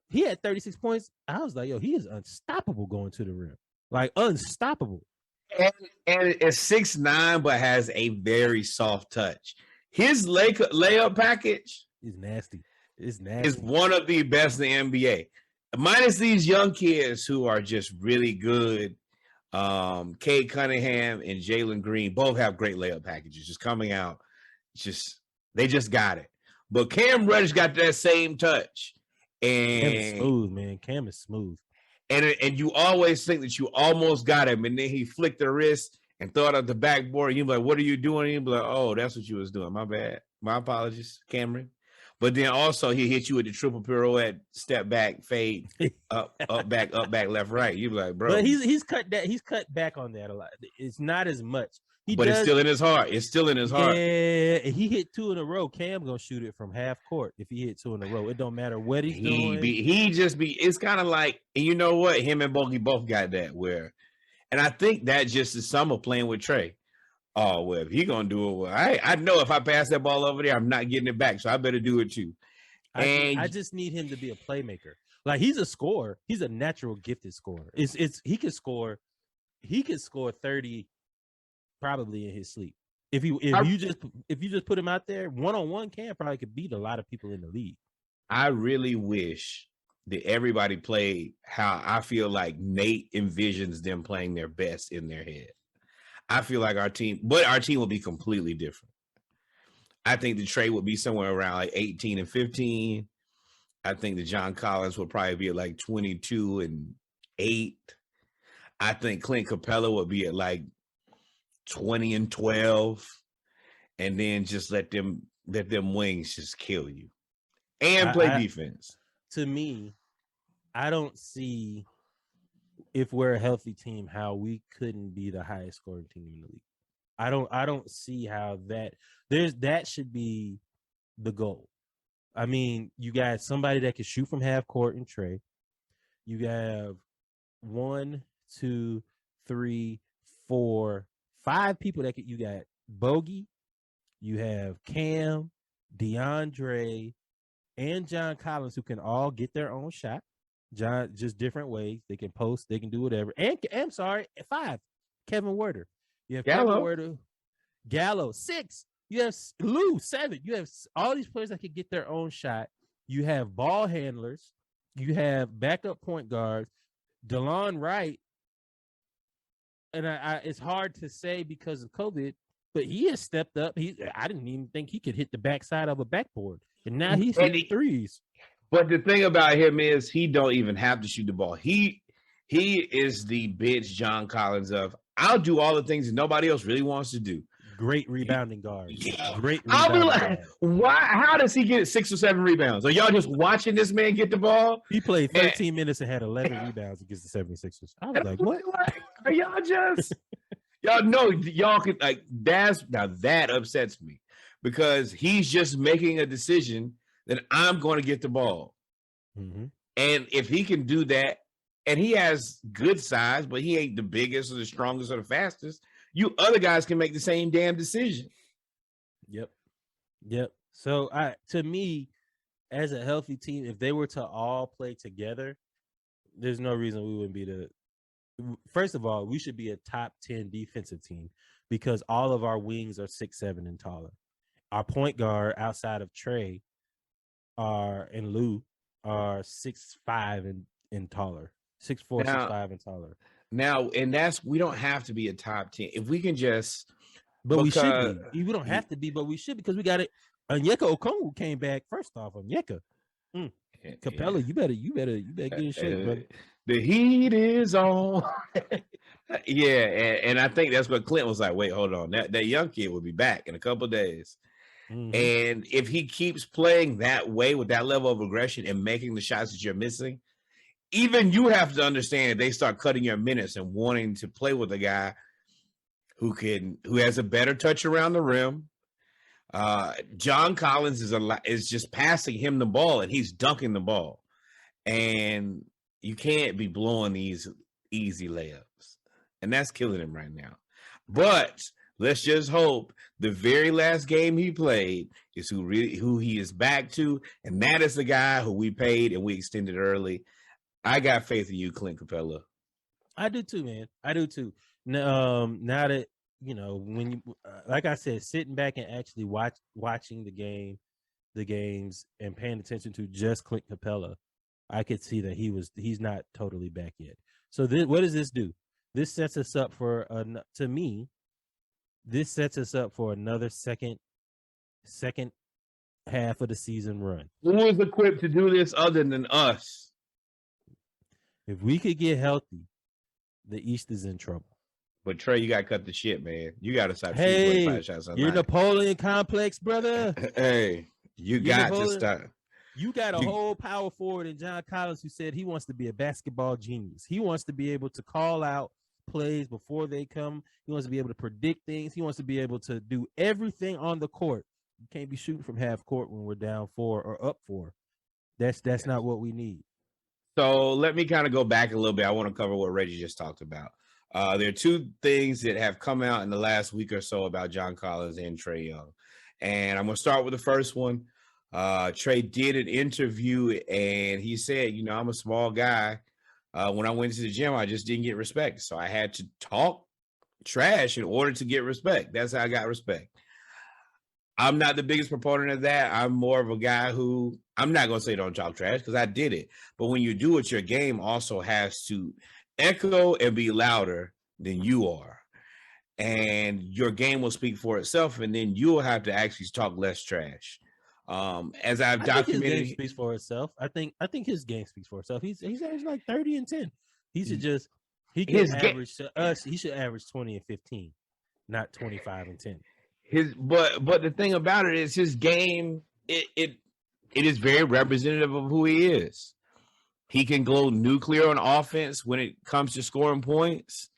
[SPEAKER 3] he had 36 points. I was like, yo, he is unstoppable going to the rim. Like, unstoppable.
[SPEAKER 4] And it's 6'9", but has a very soft touch. His layup package
[SPEAKER 3] is nasty. It's nasty.
[SPEAKER 4] Is one of the best in the NBA. Minus these young kids who are just really good. Cade Cunningham and Jalen Green both have great layup packages just coming out. They just got it. But Cam Reddish got that same touch. And
[SPEAKER 3] Cam is smooth, man. Cam is smooth.
[SPEAKER 4] And you always think that you almost got him, and then he flicked the wrist and throw it out the backboard. And you're like, what are you doing? And you're like, oh, that's what you was doing. My bad. My apologies, Cameron. But then also he hit you with the triple pirouette, step back, fade, up, back, left, right. You be like, bro.
[SPEAKER 3] But he's cut back on that a lot. It's not as much.
[SPEAKER 4] It's still in his heart. It's still in his heart.
[SPEAKER 3] Yeah, he hit 2 in a row. Cam gonna shoot it from half court if he hit 2 in a row. It don't matter what he's doing.
[SPEAKER 4] It's kind of like, and you know what? Him and Bogey both got that and I think that just is some of playing with Trey. Oh, well, if he gonna do it, well, I know if I pass that ball over there, I'm not getting it back, so I better do it too.
[SPEAKER 3] I just need him to be a playmaker. Like, he's a scorer. He's a natural gifted scorer. He could score 30 probably in his sleep. If you just put him out there one-on-one, Cam probably could beat a lot of people in the league.
[SPEAKER 4] I really wish that everybody played how I feel like Nate envisions them playing their best in their head. I feel like our team will be completely different. I think the trade would be somewhere around like 18 and 15. I think the John Collins would probably be at like 22 and 8. I think Clint Capella would be at like 20 and 12. And then just let them wings just kill you. And play defense.
[SPEAKER 3] To me, I don't see, if we're a healthy team, how we couldn't be the highest scoring team in the league. I don't see how that should be the goal. I mean, you got somebody that can shoot from half court in Trey. You have 1, 2, 3, 4, 5 people that you got Bogey. You have Cam, DeAndre, and John Collins, who can all get their own shot. John, just different ways. They can post, they can do whatever. And I'm sorry, 5, Kevin Werder. You have
[SPEAKER 4] Gallo.
[SPEAKER 3] Kevin Werder, Gallo, 6. You have Lou, 7. You have all these players that can get their own shot. You have ball handlers. You have backup point guards. DeLon Wright, and it's hard to say because of COVID, but he has stepped up. I didn't even think he could hit the backside of a backboard, and now he's hitting threes.
[SPEAKER 4] But the thing about him is he don't even have to shoot the ball. He is the bitch John Collins of, I'll do all the things that nobody else really wants to do.
[SPEAKER 3] Great rebounding guard.
[SPEAKER 4] Yeah.
[SPEAKER 3] Great
[SPEAKER 4] I'll be
[SPEAKER 3] rebounding
[SPEAKER 4] like,
[SPEAKER 3] guard.
[SPEAKER 4] why? How does he get 6 or 7 rebounds? Are y'all just watching this man get the ball?
[SPEAKER 3] He played 13 minutes and had 11 rebounds against the 76ers. I was like, what?
[SPEAKER 4] Are y'all just y'all know y'all can like that upsets me because he's just making a decision that I'm going to get the ball.
[SPEAKER 3] Mm-hmm.
[SPEAKER 4] And if he can do that, and he has good size, but he ain't the biggest or the strongest or the fastest, you other guys can make the same damn decision.
[SPEAKER 3] Yep. So to me, as a healthy team, if they were to all play together, there's no reason we wouldn't be first of all, we should be a top 10 defensive team because all of our wings are 6'7" and taller. Our point guard outside of Trey and Lou are 6'5" and taller. 6'4", 6'5" and taller.
[SPEAKER 4] Now, and we don't have to be a top 10. If we can just
[SPEAKER 3] we should be. We don't have to be, but we should because we got it. Onyeka Okongwu came back first off. Onyeka. Capella, you better get your shit, brother.
[SPEAKER 4] The heat is on. Yeah, and I think that's what Clint was like. Wait, hold on. That young kid will be back in a couple of days. Mm-hmm. And if he keeps playing that way with that level of aggression and making the shots that you're missing, even you have to understand if they start cutting your minutes and wanting to play with a guy who has a better touch around the rim. John Collins is just passing him the ball and he's dunking the ball. And you can't be blowing these easy layups. And that's killing him right now. But let's just hope the very last game he played is who he is back to. And that is the guy who we paid and we extended early. I got faith in you, Clint Capella.
[SPEAKER 3] I do too, man. I do too. Now that, when you, like I said, sitting back and actually watching the games and paying attention to just Clint Capella, I could see that he's not totally back yet. So what does this do? This sets us up for, to me, this sets us up for another second half of the season run.
[SPEAKER 4] Who is equipped to do this other than us?
[SPEAKER 3] If we could get healthy, the East is in trouble.
[SPEAKER 4] But Trey, you got to cut the shit, man. You got to stop
[SPEAKER 3] shooting
[SPEAKER 4] 25 shots a night.
[SPEAKER 3] You're Napoleon complex, brother.
[SPEAKER 4] Hey, you got to stop.
[SPEAKER 3] You got a whole power forward in John Collins who said he wants to be a basketball genius. He wants to be able to call out plays before they come. He wants to be able to predict things. He wants to be able to do everything on the court. You can't be shooting from half court when we're down 4 or up 4. That's not what we need.
[SPEAKER 4] So let me kind of go back a little bit. I want to cover what Reggie just talked about. There are 2 things that have come out in the last week or so about John Collins and Trae Young. And I'm going to start with the first one. Trae did an interview and he said, I'm a small guy. When I went to the gym, I just didn't get respect. So I had to talk trash in order to get respect. That's how I got respect. I'm not the biggest proponent of that. I'm more of a guy who, I'm not going to say don't talk trash because I did it. But when you do it, your game also has to echo and be louder than you are. and your game will speak for itself, and then you'll have to actually talk less trash. As I've documented,
[SPEAKER 3] his game speaks for itself. I think his game speaks for itself. He's averaged like 30 and 10. He should just he could average to us. He should average 20 and 15, not 25 and 10.
[SPEAKER 4] But the thing about it is his game. It is very representative of who he is. He can go nuclear on offense when it comes to scoring points.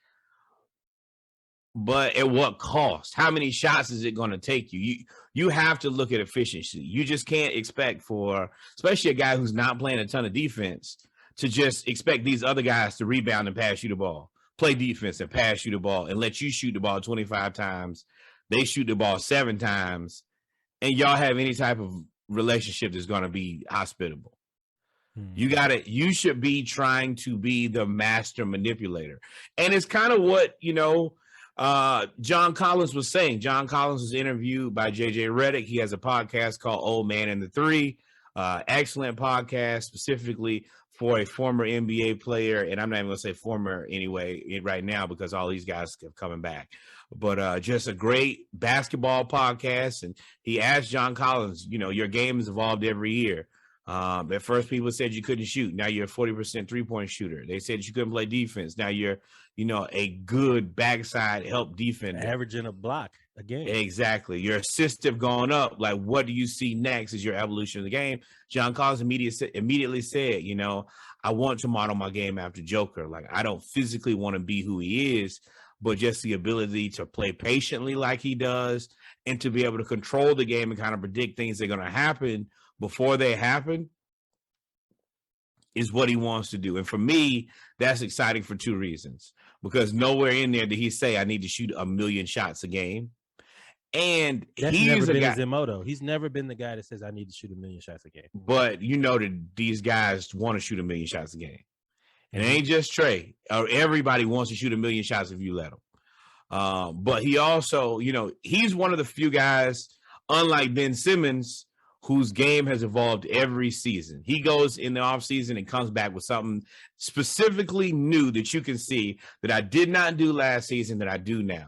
[SPEAKER 4] But at what cost? How many shots is it going to take you? You have to look at efficiency. You just can't expect for, especially a guy who's not playing a ton of defense, to just expect these other guys to rebound and pass you the ball, play defense and pass you the ball, and let you shoot the ball 25 times. They shoot the ball 7 times, and y'all have any type of relationship that's going to be hospitable. You should be trying to be the master manipulator. And it's kind of what, John Collins was saying. John Collins was interviewed by JJ Redick. He has a podcast called Old Man and the Three. Excellent podcast, specifically for a former NBA player. And I'm not even going to say former anyway right now because all these guys are coming back. But just a great basketball podcast. And he asked John Collins, your game has evolved every year. At first, people said you couldn't shoot. Now you're a 40% three-point shooter. They said you couldn't play defense. Now you're, a good backside help defender.
[SPEAKER 3] Averaging a block a game.
[SPEAKER 4] Exactly. Your assists have gone up. Like, what do you see next as your evolution of the game? John Collins immediately said, I want to model my game after Joker. Like, I don't physically want to be who he is, but just the ability to play patiently like he does and to be able to control the game and kind of predict things that are going to happen before they happen is what he wants to do. And for me, that's exciting for 2 reasons. Because nowhere in there did he say, I need to shoot 1 million shots a game. And
[SPEAKER 3] that's never been his MO, though. He's never been the guy that says, I need to shoot 1 million shots a game.
[SPEAKER 4] But that these guys want to shoot 1 million shots a game. And it ain't just Trey. Everybody wants to shoot 1 million shots if you let them. But he also, he's one of the few guys, unlike Ben Simmons, whose game has evolved every season. He goes in the offseason and comes back with something specifically new that you can see that I did not do last season that I do now.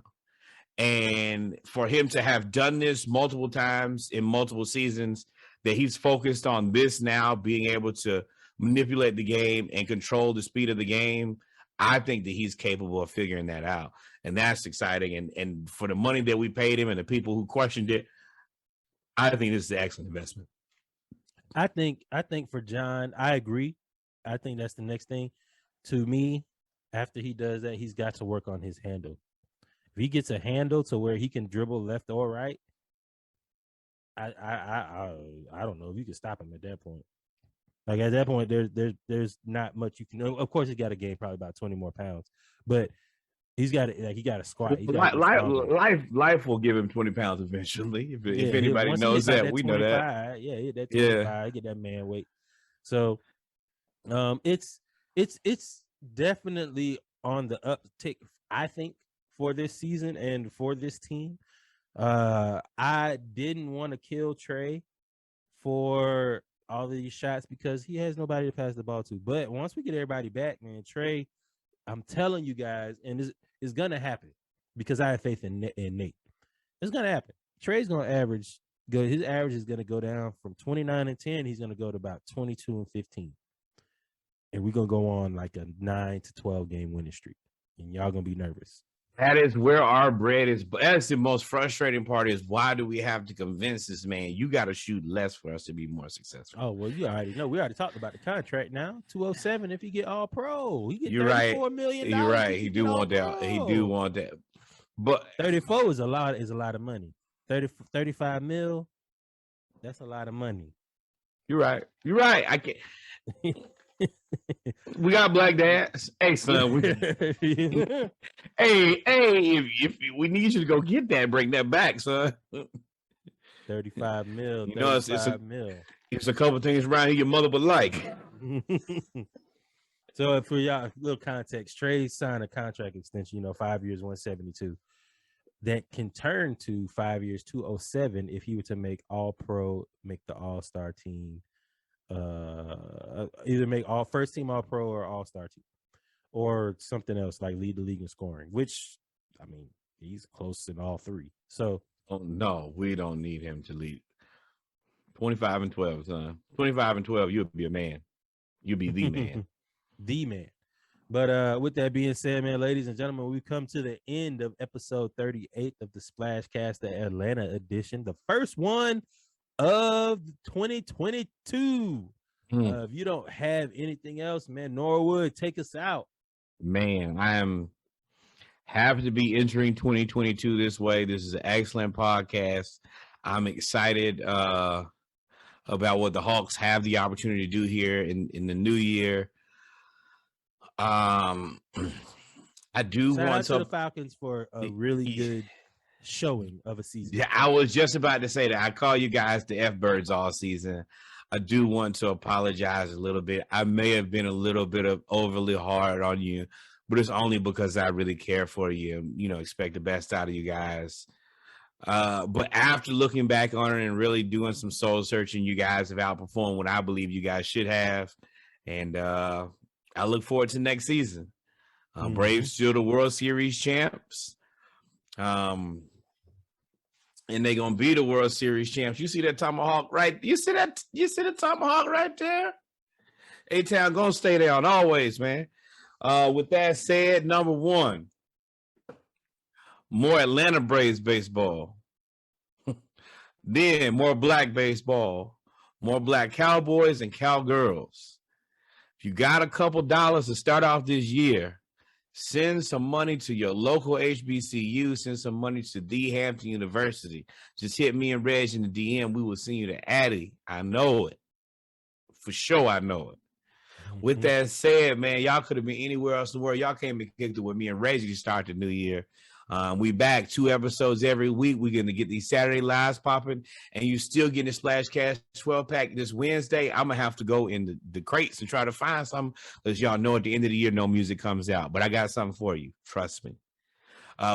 [SPEAKER 4] And for him to have done this multiple times in multiple seasons, that he's focused on this now, being able to manipulate the game and control the speed of the game, I think that he's capable of figuring that out. And that's exciting. And for the money that we paid him and the people who questioned it, I think this is an excellent investment.
[SPEAKER 3] I think for John, I agree. I think that's the next thing. To me, after he does that, he's got to work on his handle. If he gets a handle to where he can dribble left or right, I don't know if you can stop him at that point. Like at that point, there's not much you can. Of course, he's got to gain probably about 20 more pounds, but he got to squat.
[SPEAKER 4] Life will give him 20 pounds eventually. If anybody knows that, we know that.
[SPEAKER 3] Yeah, hit that 25, get that man weight. So, it's definitely on the uptick, I think, for this season and for this team. I didn't want to kill Trey for all of these shots because he has nobody to pass the ball to. But once we get everybody back, man, Trey, I'm telling you guys, and it's going to happen because I have faith in Nate. It's going to happen. Trey's going to his average is going to go down from 29 and 10. He's going to go to about 22 and 15. And we're going to go on like a 9 to 12 game winning streak. And y'all going to be nervous.
[SPEAKER 4] That is where our bread is. That's the most frustrating part is why do we have to convince this man you got to shoot less for us to be more successful?
[SPEAKER 3] Oh, well, you already know. We already talked about the contract now. 207 if you get all pro. He get
[SPEAKER 4] You're
[SPEAKER 3] $34
[SPEAKER 4] right.
[SPEAKER 3] million.
[SPEAKER 4] You're right. He do want that. He do want that. But
[SPEAKER 3] 34 is a lot of money. 35 mil, that's a lot of money.
[SPEAKER 4] You're right. I can't. We got black dads. Hey, son. Hey, if we need you to go get that, bring that back, son.
[SPEAKER 3] 35 mil.
[SPEAKER 4] It's a couple things around here your mother would like.
[SPEAKER 3] So for y'all, little context, Trey signed a contract extension, 5 years, 172. That can turn to 5 years, 207 if he were to make all pro, make the all-star team. Either make all first team all pro or all-star team or something else like lead the league in scoring, which I mean He's close in all three. So,
[SPEAKER 4] no, we don't need him to lead. 25 and 12, son. 25 and 12, you'll be a man. You'll be the man.
[SPEAKER 3] The man. But with that being said, man, ladies and gentlemen, we've come to the end of episode 38 of the Splashcast, the Atlanta edition, the first one of 2022. If you don't have anything else, man, Norwood, take us out.
[SPEAKER 4] Man, I am happy to be entering 2022 this way. This is an excellent podcast. I'm excited about what the Hawks have the opportunity to do here in the new year. I do
[SPEAKER 3] Shout
[SPEAKER 4] want
[SPEAKER 3] out to the Falcons for a really good showing of a season.
[SPEAKER 4] Yeah, I was just about to say that. I call you guys the F-Birds all season. I do want to apologize a little bit. I may have been a little bit of overly hard on you, but it's only because I really care for you. You know, expect the best out of you guys. But after looking back on it and really doing some soul searching, you guys have outperformed what I believe you guys should have. And I look forward to next season. Braves still the World Series champs. And they're gonna be the World Series champs. You see that tomahawk right? You see the tomahawk right there? ATL gonna stay down always, man. With that said, number one, more Atlanta Braves baseball. Then more black baseball, more black cowboys and cowgirls. If you got a couple dollars to start off this year, send some money to your local HBCU. Send some money to the Hampton University. Just hit me and Reg in the DM. We will send you to Addy. I know it. For sure, I know it. With that said, man, y'all could have been anywhere else in the world. Y'all came and kicked it with me and Reggie to start the new year. We back 2 episodes every week. We're going to get these Saturday lives popping, and you still getting the Splashcast 12-pack this Wednesday. I'm going to have to go in the crates and try to find something because y'all know at the end of the year, no music comes out. But I got something for you. Trust me.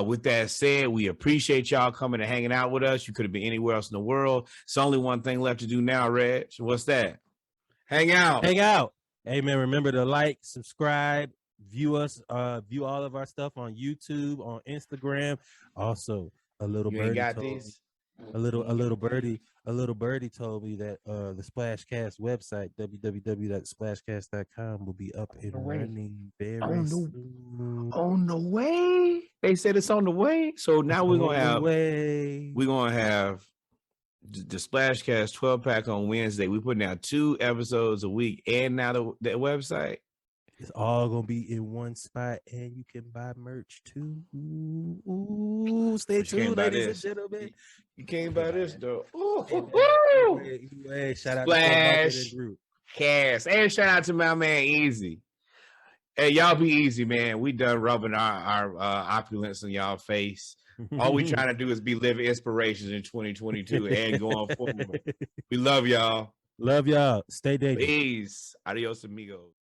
[SPEAKER 4] With that said, we appreciate y'all coming and hanging out with us. You could have been anywhere else in the world. It's only one thing left to do now, Reg. What's that? Hang out.
[SPEAKER 3] Hang out. Hey, man, remember to like, subscribe, view us, view all of our stuff on YouTube, on Instagram. Also, a little birdie told me that the Splashcast website, www.splashcast.com, will be up and running very soon.
[SPEAKER 4] On the way. They said it's on the way. So now we're gonna have the Splashcast 12-pack on Wednesday. We're putting out 2 episodes a week, and now the website.
[SPEAKER 3] It's all gonna be in one spot, and you can buy merch too. Ooh, stay tuned, ladies and gentlemen.
[SPEAKER 4] You can't buy this though.
[SPEAKER 3] Hey, shout out
[SPEAKER 4] Splash
[SPEAKER 3] to group.
[SPEAKER 4] Cast, and shout out to my man Easy. Hey, y'all be easy, man. We done rubbing our opulence in y'all face. All we trying to do is be living inspirations in 2022 and going forward. We love y'all.
[SPEAKER 3] Love y'all. Stay dangerous.
[SPEAKER 4] Peace. Adios, amigos.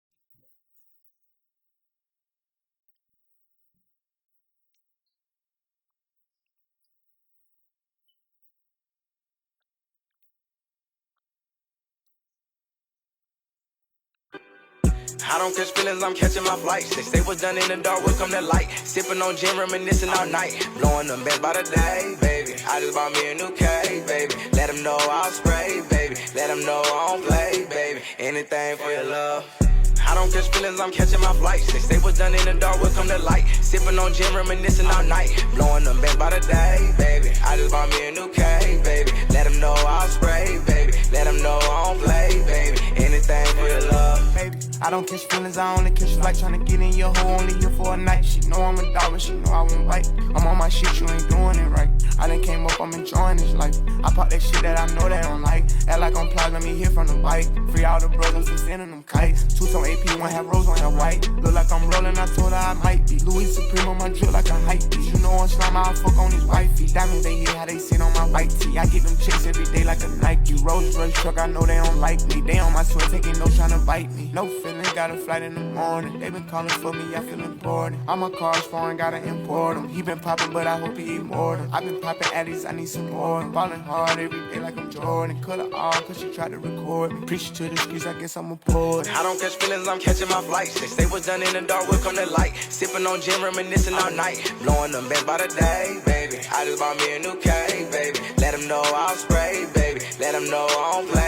[SPEAKER 5] I don't catch feelings, I'm catching my flights. They say what's done in the dark will come to light. Sipping on gin, reminiscing all night. Blowing them bands by the day, baby. I just bought me a new K, baby. Let them know I'll spray, baby. Let them know I don't play, baby. Anything for your love. I don't catch feelings, I'm catching my flights. They say what's done in the dark will come to light. Sipping on gin, reminiscing all night. Blowing them bands by the day, baby. I just bought me a new K, baby. Let them know I'll spray, baby. Let them know I don't play, baby. Anything for your love.
[SPEAKER 2] Baby, I don't catch feelings, I only catch like trying to get in your hole, only here for a night. She know I'm a dog, but she know I won't bite. I'm on my shit, you ain't doing it right. I done came up, I'm enjoying this life. I pop that shit that I know they don't like. Act like I'm plotting, let me hear from the bike. Free all the brothers who sending them kites. 2-tone AP, 1 have rose, 1 have white. Look like I'm rolling, I told her I might be. Louis Supreme on my drip like a hype beast. You know I'm slime, I'll fuck on these wifey. Diamonds, they hear how they sit on my white tee. I get them chicks every day like a Nike. Rolls Royce truck, I know they don't like me. They on my sweat, taking no trying to bite me. No feelings, got a flight in the morning. They been calling for me, I feel important. All my cars foreign, gotta import them. He been popping, but I hope he immortal. I been popping Addies, I need some more. Ballin' hard every day like I'm Jordan. Cut her off, cause she tried to record me. Preach to the streets, I guess I'm a poet.
[SPEAKER 5] I don't catch feelings, I'm catching my flight. Since they was done in the dark, will come the light. Sipping on gin, reminiscing all night. Blowing them bands by the day, baby. I just bought me a new K, baby. Let them know I'll spray, baby. Let them know I don't play.